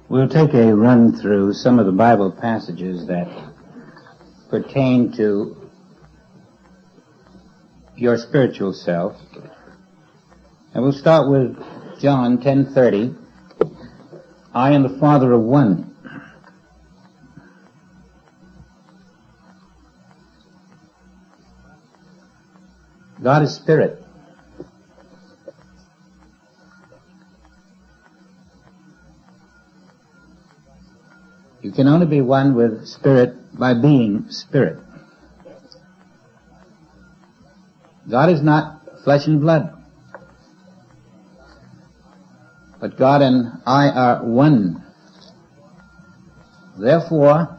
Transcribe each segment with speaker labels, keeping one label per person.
Speaker 1: We'll take a run through some of the Bible passages that pertain to your spiritual self. And we'll start with John 10:30. I and the Father are one. God is spirit. You can only be one with spirit by being spirit. God is not flesh and blood, but God and I are one. Therefore,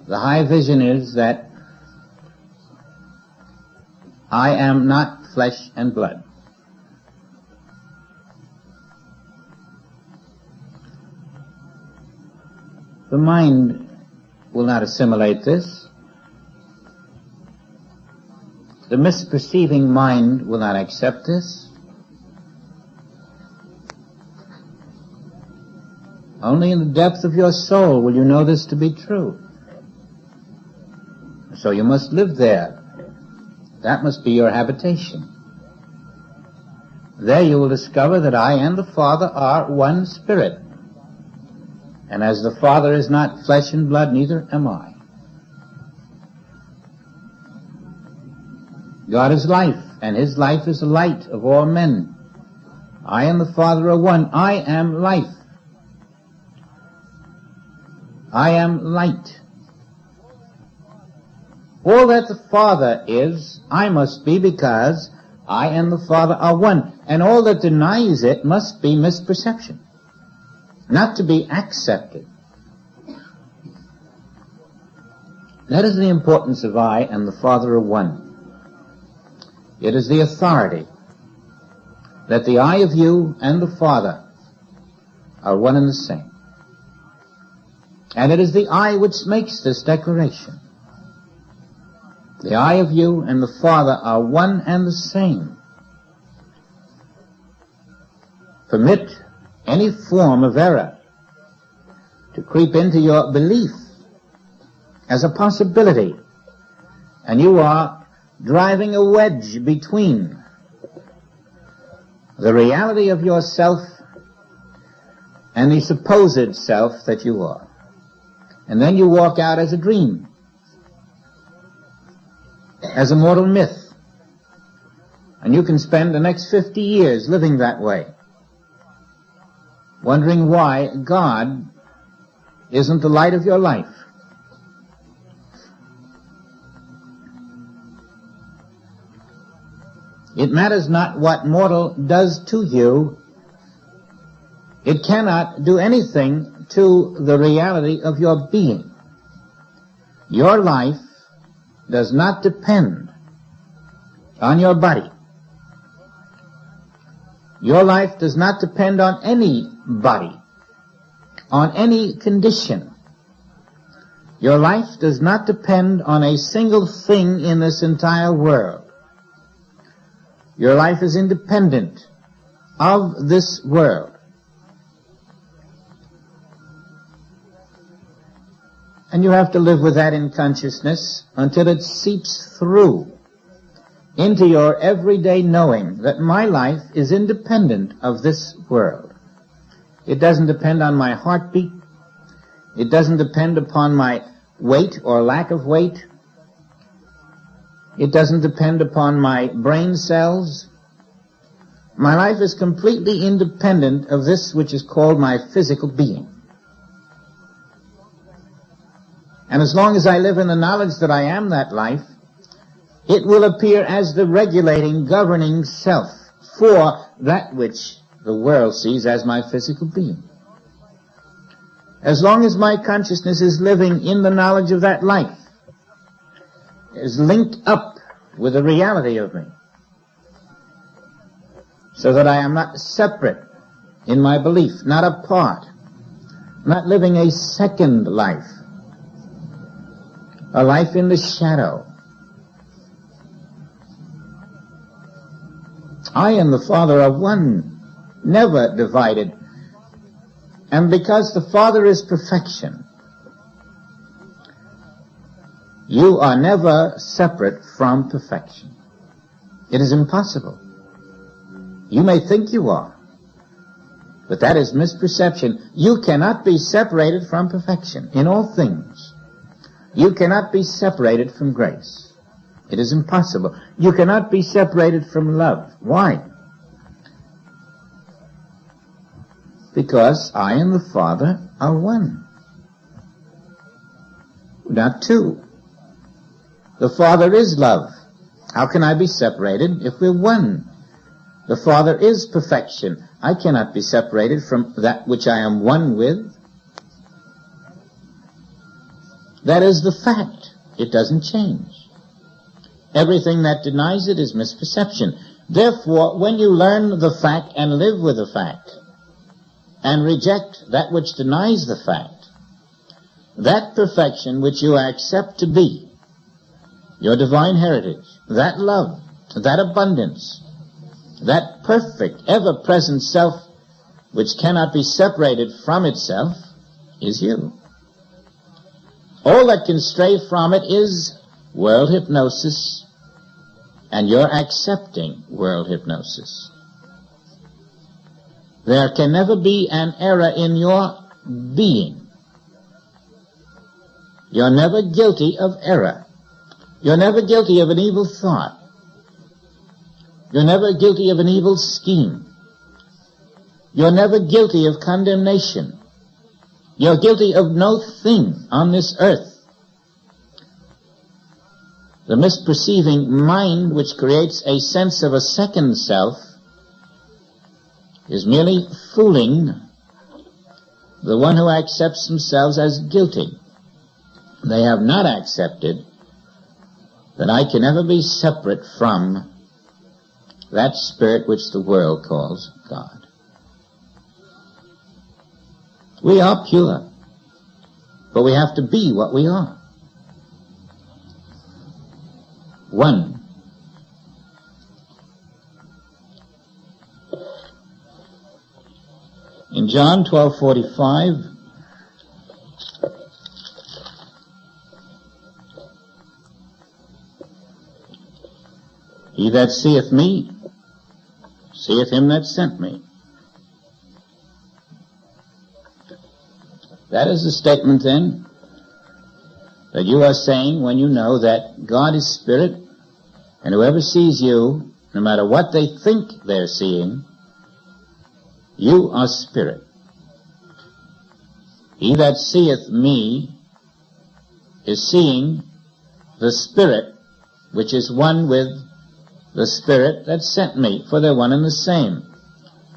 Speaker 1: the high vision is that I am not flesh and blood. The mind will not assimilate this. The misperceiving mind will not accept this. Only in the depth of your soul will you know this to be true. So you must live there. That must be your habitation. There you will discover that I and the Father are one spirit. And as the Father is not flesh and blood, neither am I. God is life, and His life is the light of all men. I and the Father are one. I am life. I am light. All that the Father is, I must be, because I and the Father are one. And all that denies it must be misperception, not to be accepted. That is the importance of I and the Father are one. It is the authority that the I of you and the Father are one and the same. And it is the I which makes this declaration. The I of you and the Father are one and the same. Permit any form of error to creep into your belief as a possibility, and you are driving a wedge between the reality of yourself and the supposed self that you are. And then you walk out as a dream, as a mortal myth, and you can spend the next 50 years living that way, wondering why God isn't the light of your life. It matters not what mortal does to you. It cannot do anything to the reality of your being. Your life does not depend on your body. Your life does not depend on anybody, on any condition. Your life does not depend on a single thing in this entire world. Your life is independent of this world. And you have to live with that in consciousness until it seeps through into your everyday knowing that my life is independent of this world. It doesn't depend on my heartbeat. It doesn't depend upon my weight or lack of weight. It doesn't depend upon my brain cells. My life is completely independent of this which is called my physical being. And as long as I live in the knowledge that I am that life, it will appear as the regulating, governing self for that which the world sees as my physical being. As long as my consciousness is living in the knowledge of that life, is linked up with the reality of me, so that I am not separate in my belief, not apart, not living a second life, a life in the shadow. I and the Father are one, never divided. And because the Father is perfection, you are never separate from perfection. It is impossible. You may think you are, but that is misperception. You cannot be separated from perfection in all things. You cannot be separated from grace. It is impossible. You cannot be separated from love. Why? Because I and the Father are one, not two. The Father is love. How can I be separated if we're one? The Father is perfection. I cannot be separated from that which I am one with. That is the fact. It doesn't change. Everything that denies it is misperception. Therefore, when you learn the fact and live with the fact, and reject that which denies the fact, that perfection which you accept to be your divine heritage, that love, that abundance, that perfect, ever-present self which cannot be separated from itself is you. All that can stray from it is world hypnosis, and you're accepting world hypnosis. There can never be an error in your being. You're never guilty of error. You're never guilty of an evil thought. You're never guilty of an evil scheme. You're never guilty of condemnation. You're guilty of no thing on this earth. The misperceiving mind which creates a sense of a second self is merely fooling the one who accepts themselves as guilty. They have not accepted that I can never be separate from that spirit which the world calls God. We are pure, but we have to be what we are. One. In John 12:45, he that seeth me, seeth him that sent me. That is the statement, then, that you are saying when you know that God is spirit, and whoever sees you, no matter what they think they're seeing, you are spirit. He that seeth me is seeing the Spirit, which is one with the Spirit that sent me, for they're one and the same.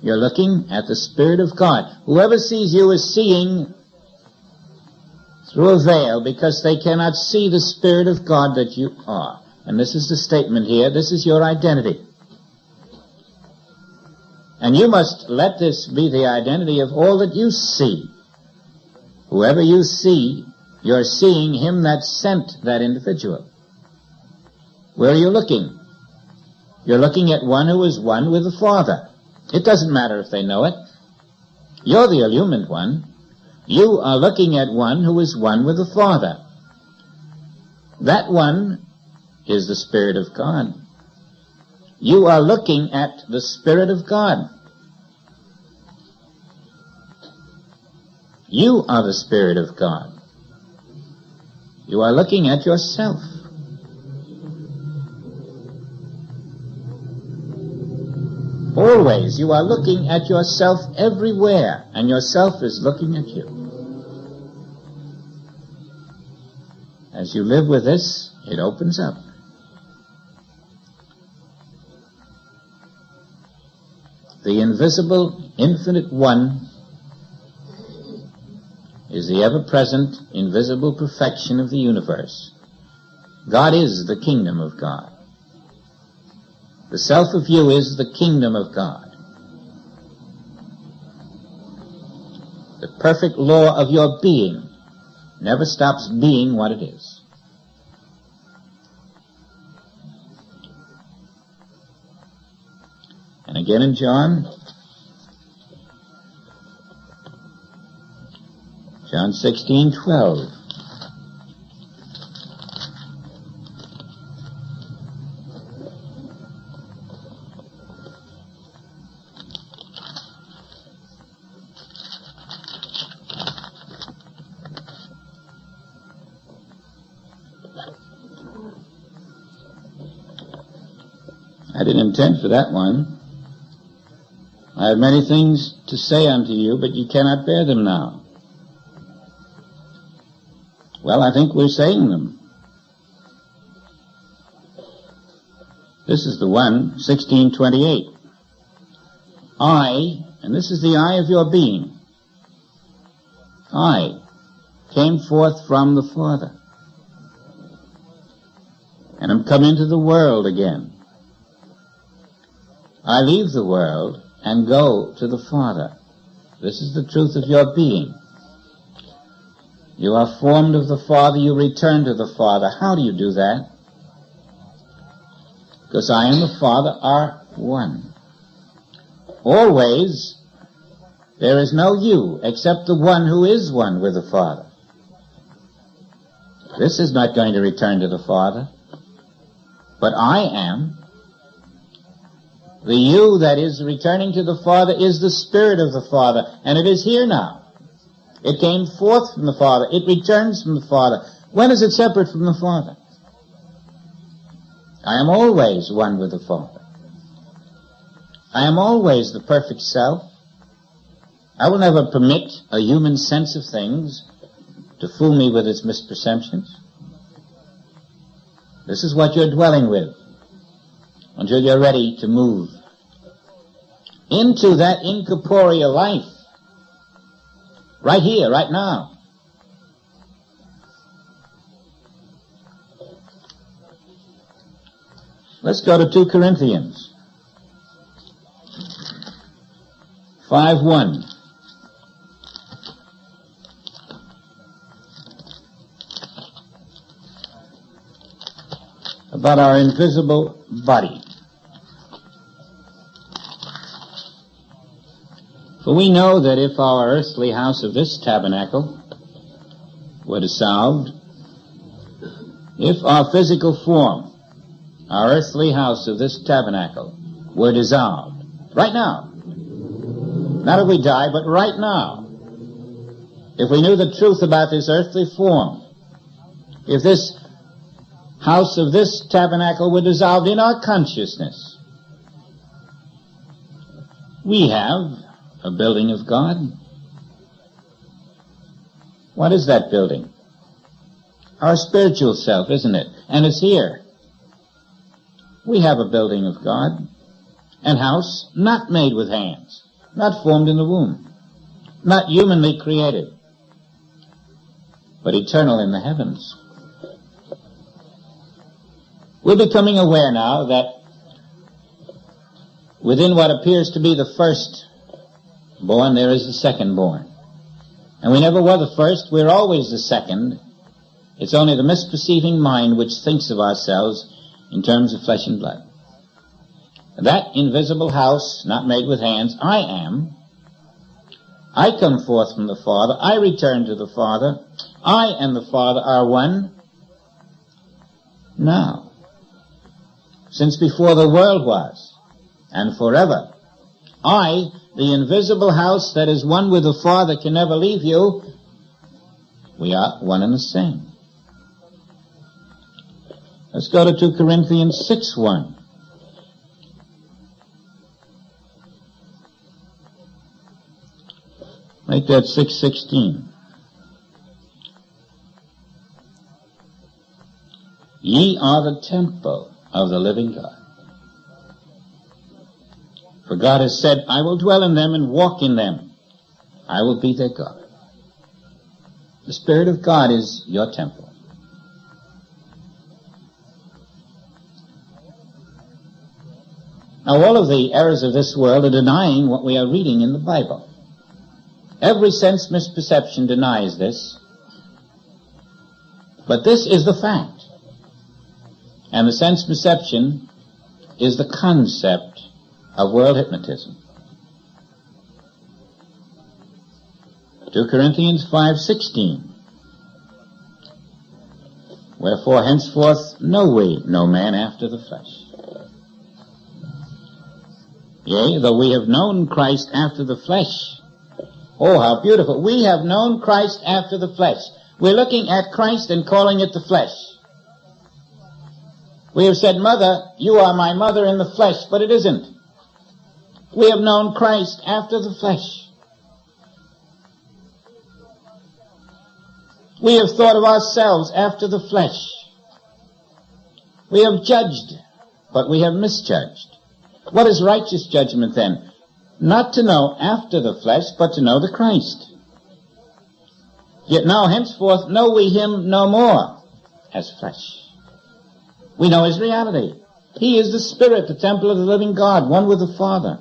Speaker 1: You're looking at the Spirit of God. Whoever sees you is seeing through a veil, because they cannot see the Spirit of God that you are. And this is the statement here. This is your identity. And you must let this be the identity of all that you see. Whoever you see, you're seeing him that sent that individual. Where are you looking? You're looking at one who is one with the Father. It doesn't matter if they know it. You're the illumined one. You are looking at one who is one with the Father. That one is the Spirit of God. You are looking at the Spirit of God. You are the Spirit of God. You are looking at yourself. Always you are looking at yourself everywhere, and yourself is looking at you. As you live with this, it opens up. The invisible, infinite one is the ever-present, invisible perfection of the universe. God is the kingdom of God. The self of you is the kingdom of God. The perfect law of your being never stops being what it is. And again in John, John 16:12. I didn't intend for that one. I have many things to say unto you, but you cannot bear them now. Well, I think we're saying them. This is the one, 16:28. I, and this is the I of your being, I came forth from the Father, and am come into the world again. I leave the world and go to the Father. This is the truth of your being. You are formed of the Father, you return to the Father. How do you do that? Because I and the Father are one. Always, there is no you except the one who is one with the Father. This is not going to return to the Father, but I am. The you that is returning to the Father is the Spirit of the Father, and it is here now. It came forth from the Father. It returns from the Father. When is it separate from the Father? I am always one with the Father. I am always the perfect self. I will never permit a human sense of things to fool me with its misperceptions. This is what you're dwelling with until you're ready to move into that incorporeal life, right here, right now. Let's go to 2 Corinthians 5:1. About our invisible body. For we know that if our earthly house of this tabernacle were dissolved, if our physical form, our earthly house of this tabernacle were dissolved, right now, not if we die, but right now, if we knew the truth about this earthly form, if this house of this tabernacle were dissolved in our consciousness, we have a building of God. What is that building? Our spiritual self, isn't it? And it's here. We have a building of God, an house not made with hands, not formed in the womb, not humanly created, but eternal in the heavens. We're becoming aware now that within what appears to be the first born, there is the second born. And we never were the first, we're always the second. It's only the misperceiving mind which thinks of ourselves in terms of flesh and blood. That invisible house, not made with hands, I am. I come forth from the Father, I return to the Father, I and the Father are one. Now, since before the world was, and forever, I, the invisible house that is one with the Father, can never leave you. We are one and the same. Let's go to 2 Corinthians 6:1. Make that 6:16. Ye are the temple of the living God. For God has said, I will dwell in them and walk in them. I will be their God. The Spirit of God is your temple. Now, all of the errors of this world are denying what we are reading in the Bible. Every sense misperception denies this. But this is the fact. And the sense perception is the concept of world hypnotism. 2 Corinthians 5:16. Wherefore henceforth know we no man after the flesh. Yea, though we have known Christ after the flesh. Oh, how beautiful. We have known Christ after the flesh. We're looking at Christ and calling it the flesh. We have said, Mother, you are my mother in the flesh, but it isn't. We have known Christ after the flesh. We have thought of ourselves after the flesh. We have judged, but we have misjudged. What is righteous judgment then? Not to know after the flesh, but to know the Christ. Yet now henceforth know we him no more as flesh. We know his reality. He is the Spirit, the temple of the living God, one with the Father.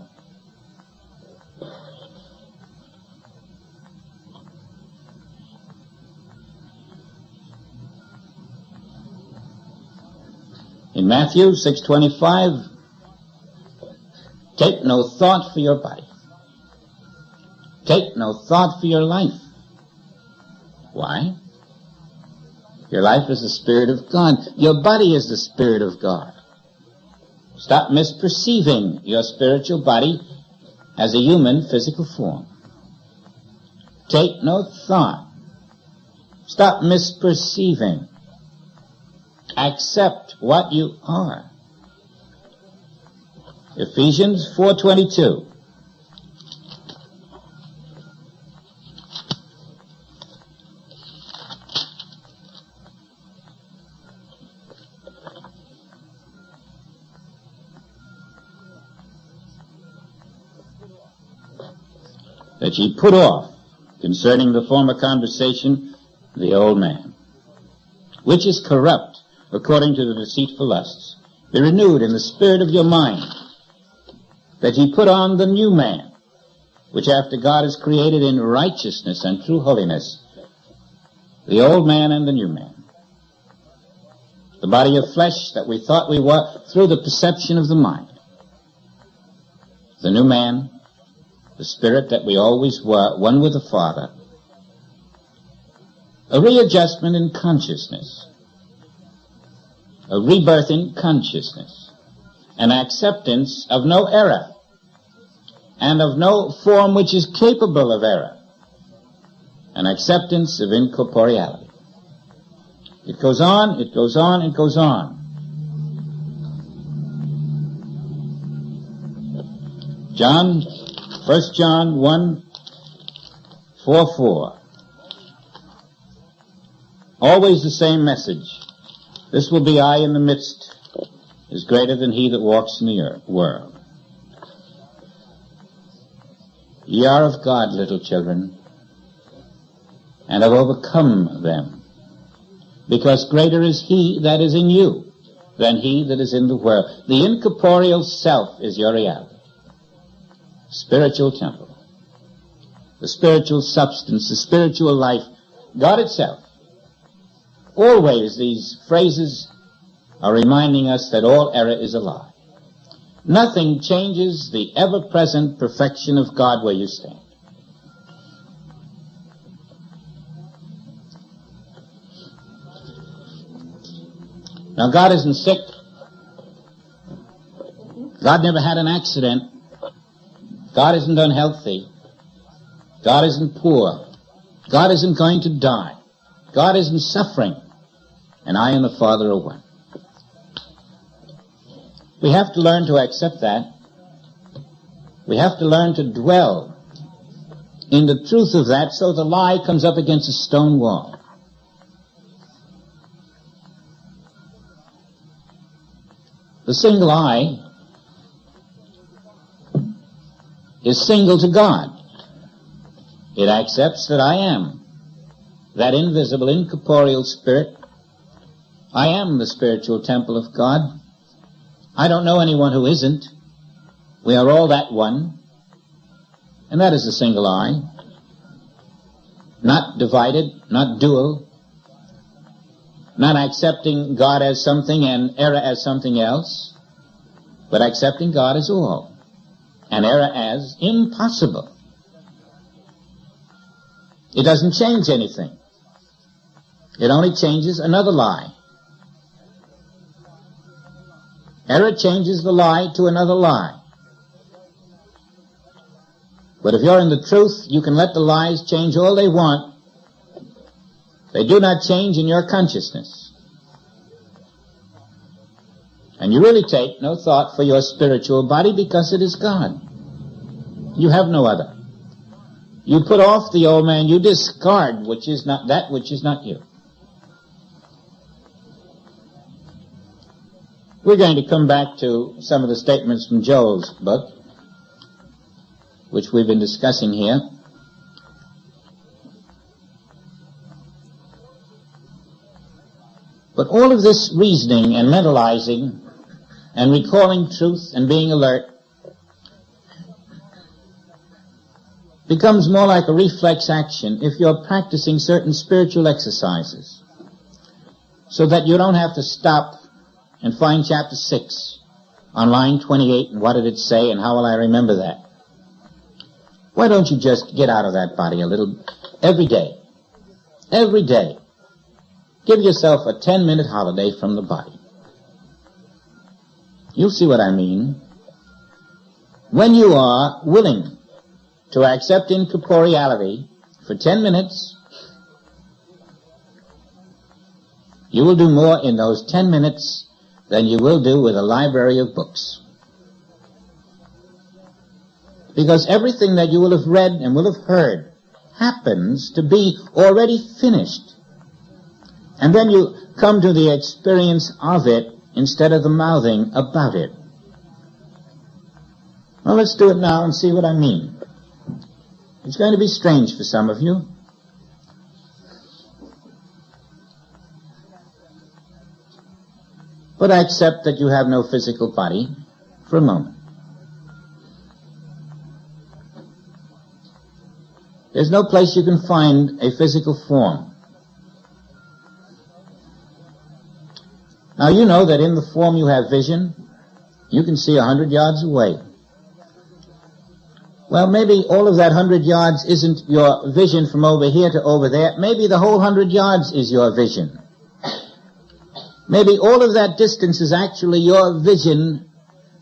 Speaker 1: In Matthew 6:25, take no thought for your body. Take no thought for your life. Why? Your life is the Spirit of God. Your body is the Spirit of God. Stop misperceiving your spiritual body as a human physical form. Take no thought. Stop misperceiving. Accept what you are. Ephesians 4:22. That ye put off, concerning the former conversation, the old man, which is corrupt according to the deceitful lusts. Be renewed in the spirit of your mind, that ye put on the new man, which after God is created in righteousness and true holiness. The old man and the new man. The body of flesh that we thought we were through the perception of the mind. The new man, the spirit that we always were, one with the Father. A readjustment in consciousness. A rebirth in consciousness. An acceptance of no error. And of no form which is capable of error. An acceptance of incorporeality. It goes on, it goes on, it goes on. John, 1 John 1:4. Always the same message. This will be I in the midst, is greater than he that walks in the world. Ye are of God, little children, and have overcome them, because greater is he that is in you than he that is in the world. The incorporeal self is your reality. Spiritual temple. The spiritual substance, the spiritual life, God itself. Always these phrases are reminding us that all error is a lie. Nothing changes the ever-present perfection of God where you stand. Now, God isn't sick. God never had an accident. God isn't unhealthy. God isn't poor. God isn't going to die. God isn't suffering. And I and the Father are one. We have to learn to accept that. We have to learn to dwell in the truth of that so the lie comes up against a stone wall. The single I is single to God. It accepts that I am that invisible, incorporeal spirit. I am the spiritual temple of God. I don't know anyone who isn't. We are all that one. And that is the single I. Not divided, not dual. Not accepting God as something and error as something else, but accepting God as all, and error as impossible. It doesn't change anything. It only changes another lie. Error changes the lie to another lie. But if you're in the truth, you can let the lies change all they want. They do not change in your consciousness. And you really take no thought for your spiritual body because it is God. You have no other. You put off the old man, you discard which is not that which is not you. We're going to come back to some of the statements from Joel's book, which we've been discussing here. But all of this reasoning and mentalizing and recalling truth and being alert becomes more like a reflex action if you're practicing certain spiritual exercises, so that you don't have to stop and find chapter 6 on line 28 and what did it say and how will I remember that. Why don't you just get out of that body a little every day? Every day. Give yourself a 10-minute holiday from the body. You'll see what I mean. When you are willing to accept incorporeality for 10 minutes, you will do more in those 10 minutes than you will do with a library of books. Because everything that you will have read and will have heard happens to be already finished. And then you come to the experience of it instead of the mouthing about it. Well, let's do it now and see what I mean. It's going to be strange for some of you. But I accept that you have no physical body for a moment. There's no place you can find a physical form. Now you know that in the form you have vision. You can see 100 yards away. Well, maybe all of that 100 yards isn't your vision from over here to over there. Maybe the whole 100 yards is your vision. Maybe all of that distance is actually your vision,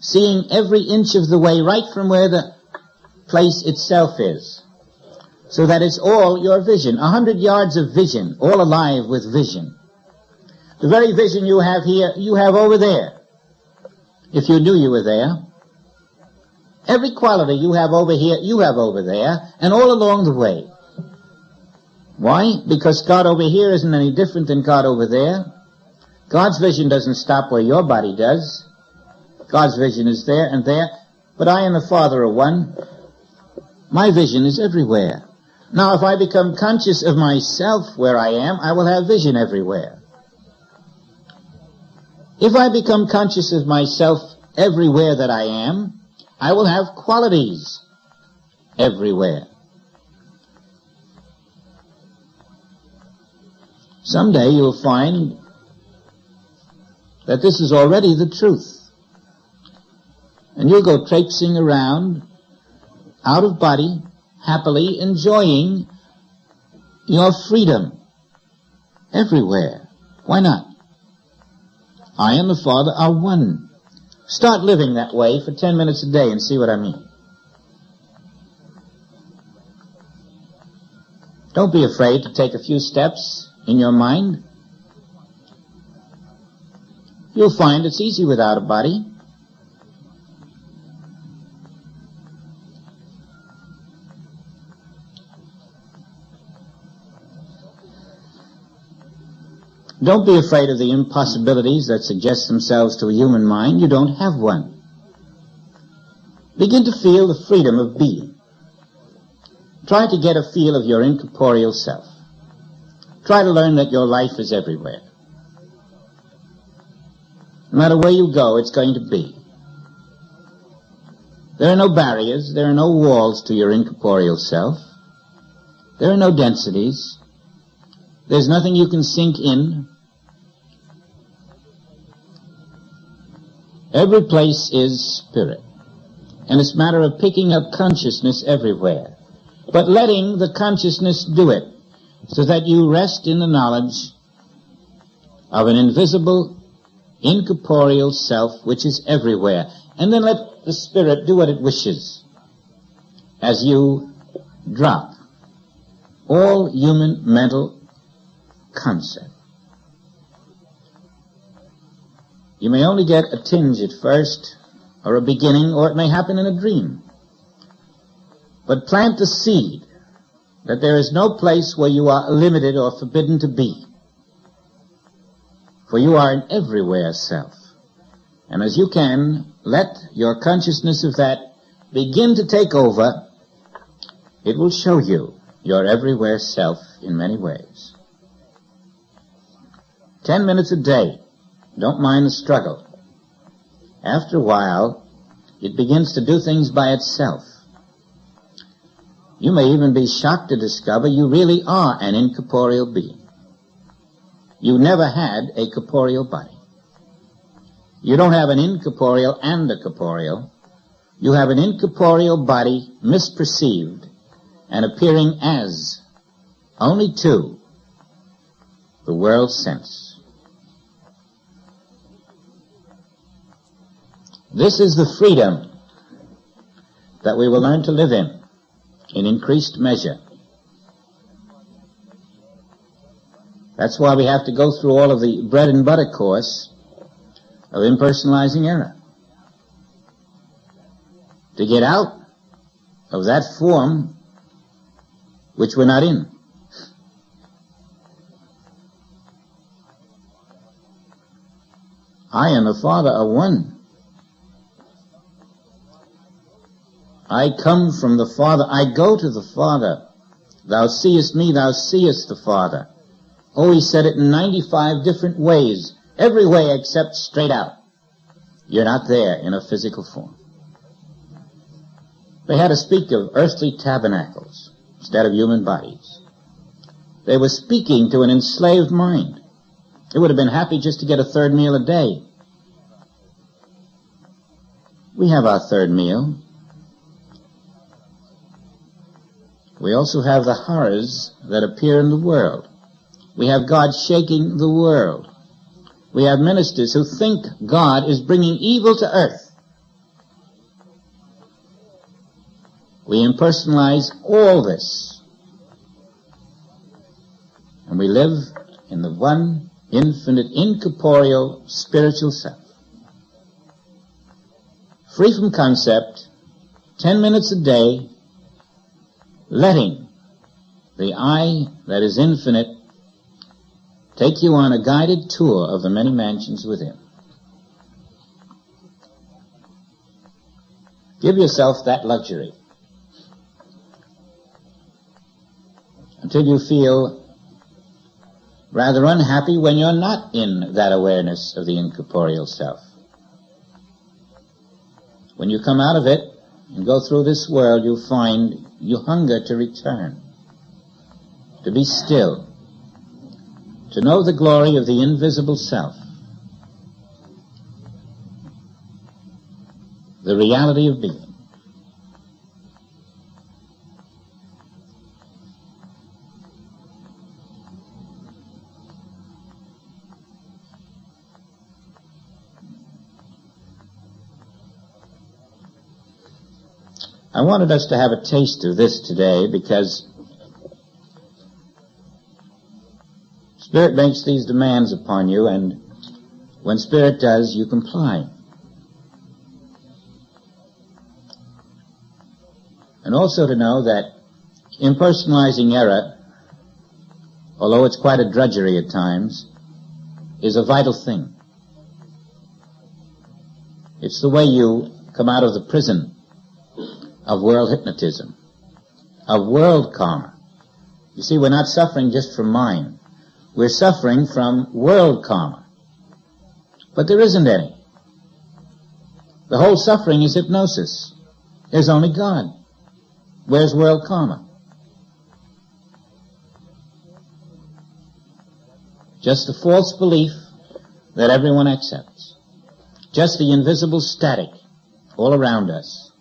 Speaker 1: seeing every inch of the way right from where the place itself is. So that it's all your vision. 100 yards of vision, all alive with vision. The very vision you have here, you have over there, if you knew you were there. Every quality you have over here, you have over there, and all along the way. Why? Because God over here isn't any different than God over there. God's vision doesn't stop where your body does. God's vision is there and there, but I and the Father are one. My vision is everywhere. Now, if I become conscious of myself where I am, I will have vision everywhere. If I become conscious of myself everywhere that I am, I will have qualities everywhere. Someday you'll find that this is already the truth. And you'll go traipsing around, out of body, happily enjoying your freedom everywhere. Why not? I and the Father are one. Start living that way for 10 minutes a day and see what I mean. Don't be afraid to take a few steps in your mind. You'll find it's easy without a body. Don't be afraid of the impossibilities that suggest themselves to a human mind. You don't have one. Begin to feel the freedom of being. Try to get a feel of your incorporeal self. Try to learn that your life is everywhere. No matter where you go, it's going to be. There are no barriers, there are no walls to your incorporeal self. There are no densities. There's nothing you can sink in. Every place is spirit. And it's a matter of picking up consciousness everywhere. but letting the consciousness do it, so that you rest in the knowledge of an invisible, incorporeal self which is everywhere. And then let the spirit do what it wishes as you drop all human mental concept. You may only get a tinge at first, or a beginning, or it may happen in a dream. But plant the seed that there is no place where you are limited or forbidden to be. For you are an everywhere self. And as you can let your consciousness of that begin to take over, it will show you your everywhere self in many ways. 10 minutes a day. Don't mind the struggle. After a while, it begins to do things by itself. You may even be shocked to discover you really are an incorporeal being. You never had a corporeal body. You don't have an incorporeal and a corporeal. You have an incorporeal body misperceived and appearing as only to the world's sense. This is the freedom that we will learn to live in increased measure. That's why we have to go through all of the bread and butter course of impersonalizing error. To get out of that form which we're not in. I and the Father are one. I come from the Father. I go to the Father. Thou seest me, thou seest the Father. Oh, he said it in 95 different ways. Every way except straight out. You're not there in a physical form. They had to speak of earthly tabernacles instead of human bodies. They were speaking to an enslaved mind. It would have been happy just to get a third meal a day. We have our third meal. We also have the horrors that appear in the world. We have God shaking the world. We have ministers who think God is bringing evil to earth. We impersonalize all this. And we live in the one infinite, incorporeal, spiritual self. Free from concept, 10 minutes a day, letting the I that is infinite take you on a guided tour of the many mansions within. Give yourself that luxury until you feel rather unhappy when you're not in that awareness of the incorporeal self. When you come out of it and go through this world, you'll find you hunger to return, to be still, to know the glory of the invisible self, the reality of being. I wanted us to have a taste of this today because Spirit makes these demands upon you, and when Spirit does, you comply. And also to know that impersonalizing error, although it's quite a drudgery at times, is a vital thing. It's the way you come out of the prison of world hypnotism, of world karma. You see, we're not suffering just from mind. We're suffering from world karma. But there isn't any. The whole suffering is hypnosis. There's only God. Where's world karma? Just the false belief that everyone accepts. Just the invisible static all around us.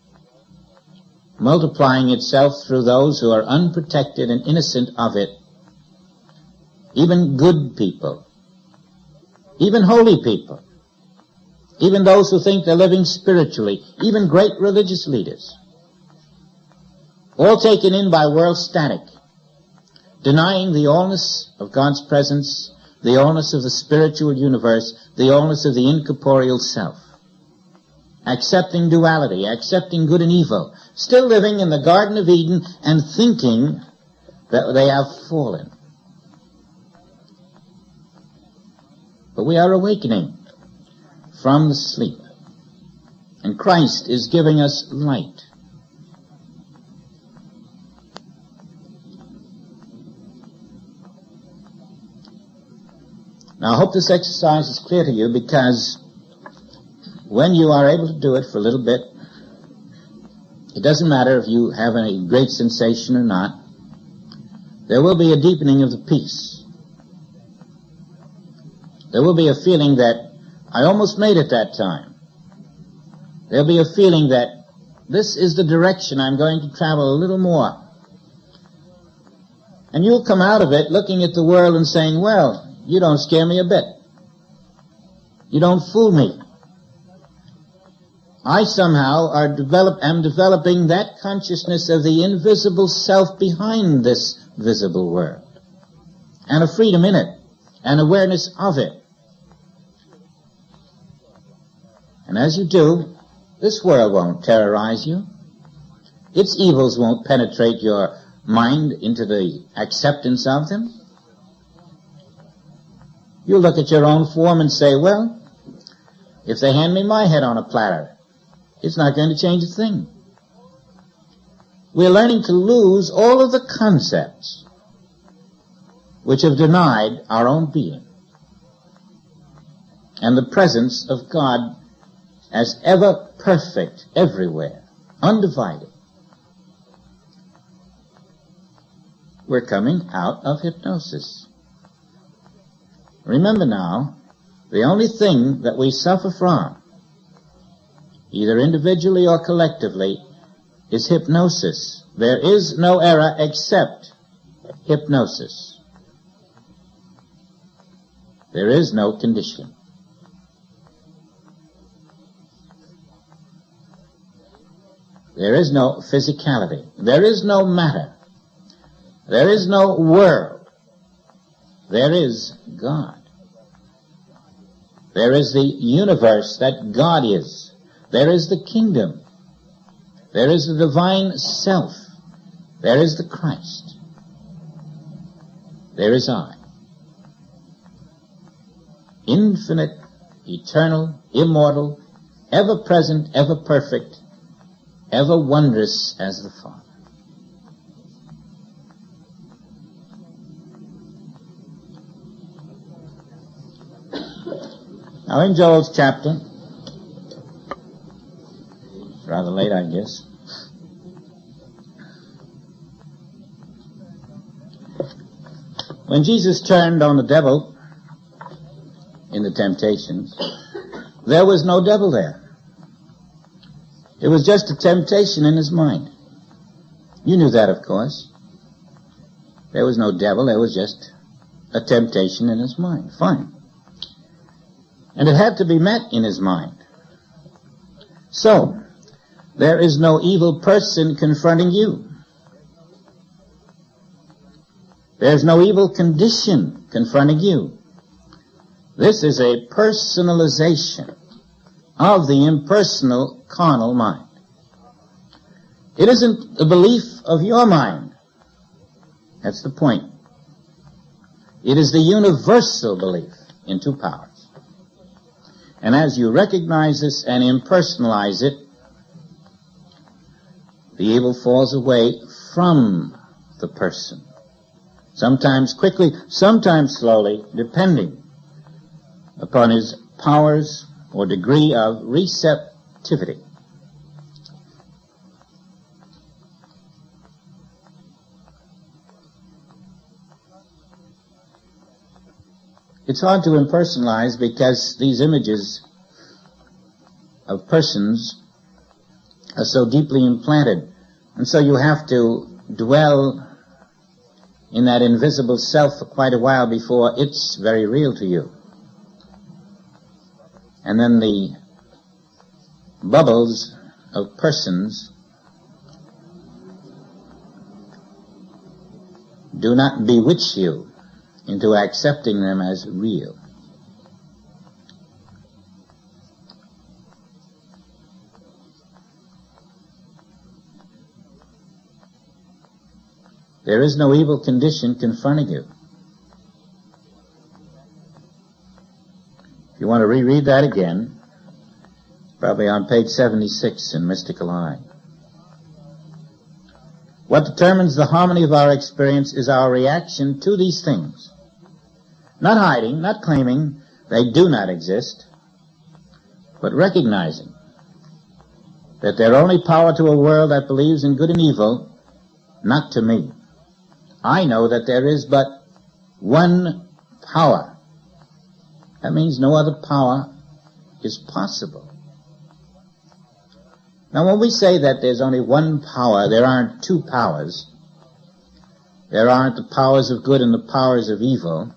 Speaker 1: multiplying itself through those who are unprotected and innocent of it, even good people, even holy people, even those who think they're living spiritually, even great religious leaders, all taken in by world static, denying the allness of God's presence, the allness of the spiritual universe, the allness of the incorporeal self, accepting duality, accepting good and evil, still living in the Garden of Eden and thinking that they have fallen. But we are awakening from the sleep, and Christ is giving us light. Now, I hope this exercise is clear to you, because when you are able to do it for a little bit, it doesn't matter if you have any great sensation or not, there will be a deepening of the peace. There will be a feeling that I almost made it that time. There'll be a feeling that this is the direction I'm going to travel a little more. And you'll come out of it looking at the world and saying, well, you don't scare me a bit. You don't fool me. I somehow am developing that consciousness of the invisible self behind this visible world, and a freedom in it, and awareness of it. And as you do, this world won't terrorize you. Its evils won't penetrate your mind into the acceptance of them. You look at your own form and say, well, if they hand me my head on a platter, it's not going to change a thing. We're learning to lose all of the concepts which have denied our own being and the presence of God as ever perfect everywhere, undivided. We're coming out of hypnosis. Remember now, the only thing that we suffer from, either individually or collectively, is hypnosis. There is no error except hypnosis. There is no condition. There is no physicality. There is no matter. There is no world. There is God. There is the universe that God is. There is the kingdom. There is the divine self. There is the Christ. There is I. Infinite, eternal, immortal, ever present, ever perfect, ever wondrous as the Father. Now in Joel's chapter, it's rather late, I guess. When Jesus turned on the devil in the temptations, there was no devil there. It was just a temptation in his mind. You knew that, of course. There was no devil, there was just a temptation in his mind. Fine. And it had to be met in his mind. So, there is no evil person confronting you. There's no evil condition confronting you. This is a personalization of the impersonal carnal mind. It isn't the belief of your mind. That's the point. It is the universal belief in two powers. And as you recognize this and impersonalize it, the evil falls away from the person. Sometimes quickly, sometimes slowly, depending upon his powers or degree of receptivity. It's hard to impersonalize because these images of persons are so deeply implanted And so you have to dwell in that invisible self for quite a while before it's very real to you. And then the bubbles of persons do not bewitch you into accepting them as real. There is no evil condition confronting you. If you want to reread that again, probably on page 76 in Mystical Eye. What determines the harmony of our experience is our reaction to these things. Not hiding, not claiming they do not exist, but recognizing that they're only power to a world that believes in good and evil, not to me. I know that there is but one power. That means no other power is possible. Now, when we say that there's only one power, there aren't two powers. There aren't the powers of good and the powers of evil.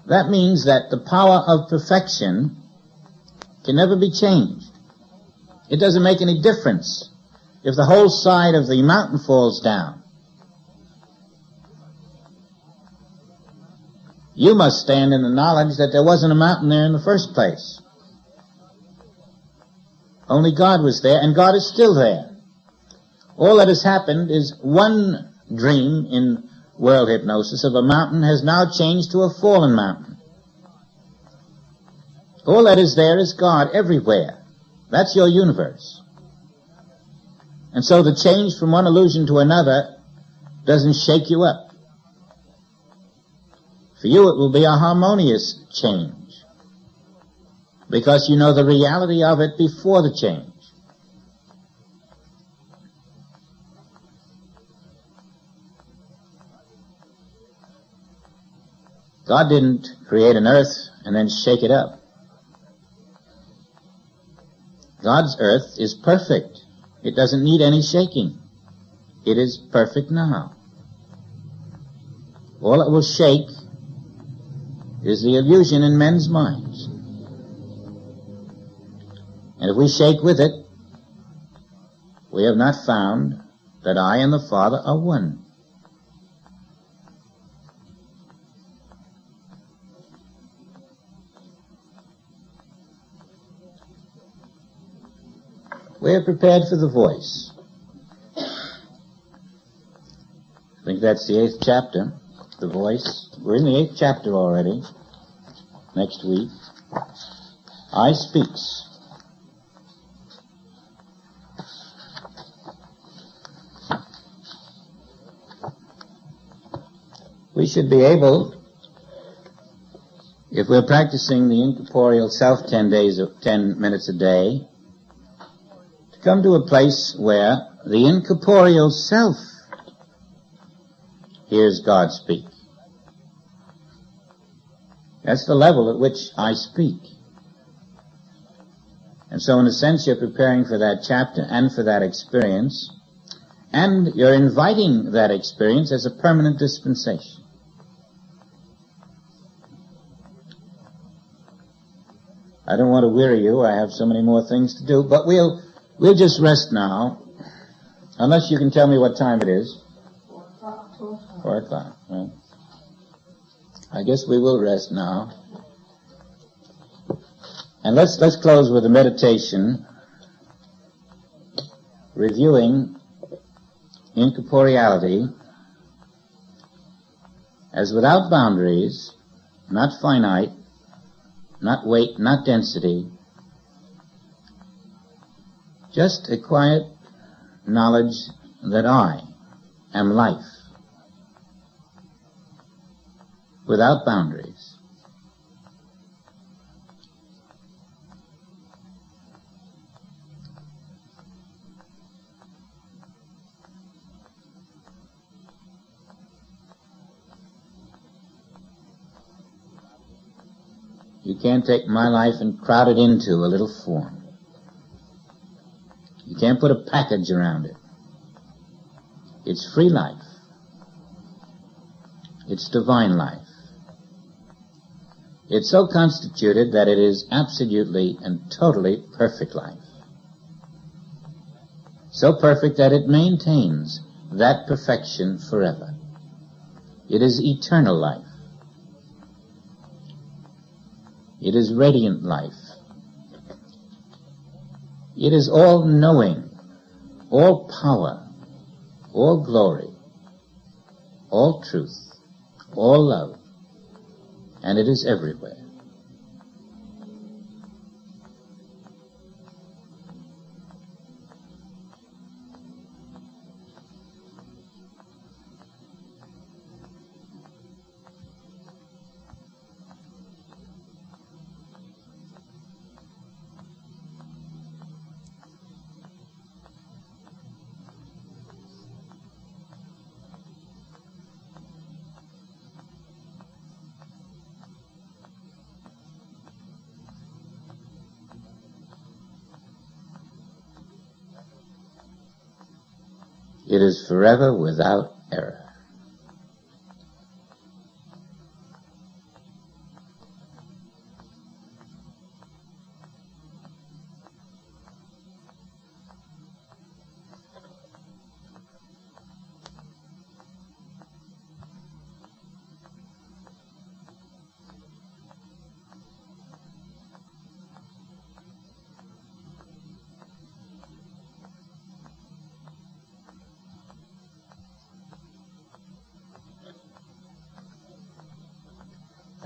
Speaker 1: That means that the power of perfection can never be changed. It doesn't make any difference if the whole side of the mountain falls down. You must stand in the knowledge that there wasn't a mountain there in the first place. Only God was there, and God is still there. All that has happened is one dream in world hypnosis of a mountain has now changed to a fallen mountain. All that is there is God everywhere. That's your universe. And so the change from one illusion to another doesn't shake you up. For you it will be a harmonious change, because you know the reality of it before the change. God didn't create an earth and then shake it up. God's earth is perfect. It doesn't need any shaking. It is perfect now. All it will shake is the illusion in men's minds. And if we shake with it, we have not found that I and the Father are one. We are prepared for the voice. I think that's the 8th chapter, the voice. We're in the 8th chapter already. Next week. I speaks. We should be able, if we're practicing the incorporeal self 10 minutes a day, to come to a place where the incorporeal self hears God speak. That's the level at which I speak. And so in a sense you're preparing for that chapter and for that experience, and you're inviting that experience as a permanent dispensation. I don't want to weary you. I have so many more things to do, but we'll just rest now, unless you can tell me what time it is. 4 o'clock. Right. I guess we will rest now. And let's close with a meditation reviewing incorporeality as without boundaries, not finite, not weight, not density, just a quiet knowledge that I am life, without boundaries. You can't take my life and crowd it into a little form. You can't can't put a package around it. It's free life. It's divine life. It's so constituted that it is absolutely and totally perfect life. So perfect that it maintains that perfection forever. It is eternal life. It is radiant life. It is all-knowing, all power, all glory, all truth, all love, and it is everywhere. It is forever without error.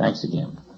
Speaker 1: Thanks again.